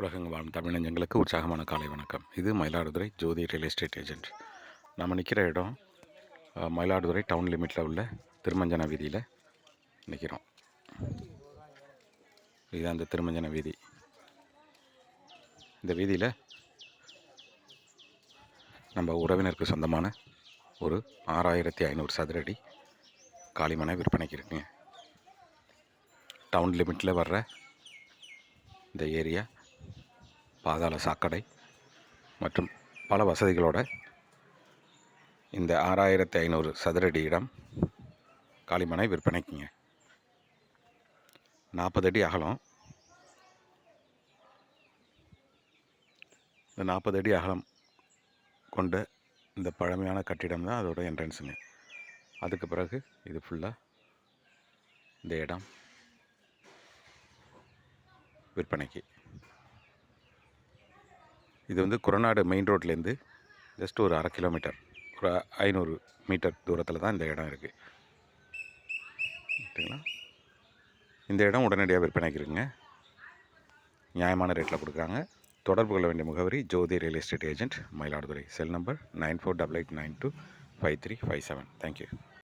உலகெங்கும் வாழும் தமிழஞ்சங்களுக்கு உற்சாகமான காலை வணக்கம். இது மயிலாடுதுறை ஜோதி ரியல் எஸ்டேட் ஏஜென்ட். நம்ம நிற்கிற இடம் மயிலாடுதுறை டவுன் லிமிட்டில் உள்ள திருமஞ்சன வீதியில் நிற்கிறோம். இதுதான் அந்த திருமஞ்சன வீதி. இந்த வீதியில் நம்ம உறவினருக்கு சொந்தமான ஒரு 6500 சதுரடி காலிமனை விற்பனைக்கு இருக்குங்க. டவுன் லிமிட்டில் வர்ற இந்த ஏரியா பாதாள சாக்கடை மற்றும் பல வசதிகளோட இந்த 6500 சதுரடி இடம் காலிமனை விற்பனைக்குங்க. 40 அடி அகலம். இந்த 40 அடி அகலம் கொண்ட இந்த பழமையான கட்டிடம் தான் அதோட என்ட்ரன்ஸுங்க. அதுக்கு பிறகு இது ஃபுல்லாக இந்த இடம் விற்பனைக்கு. இது வந்து குரநாடு மெயின் ரோட்லேருந்து ஜஸ்ட் ஒரு 1/2 கிலோமீட்டர், ஒரு 500 மீட்டர் தூரத்தில் தான் இந்த இடம் இருக்குது. ஓகேங்களா? இந்த இடம் உடனடியாக விற்பனைக்கு இருக்குங்க. நியாயமான ரேட்டில் கொடுக்குறாங்க. தொடர்பு கொள்ள வேண்டிய முகவரி Jothi real estate agent, Mayiladuthurai. Cell number 9488925357. Thank you.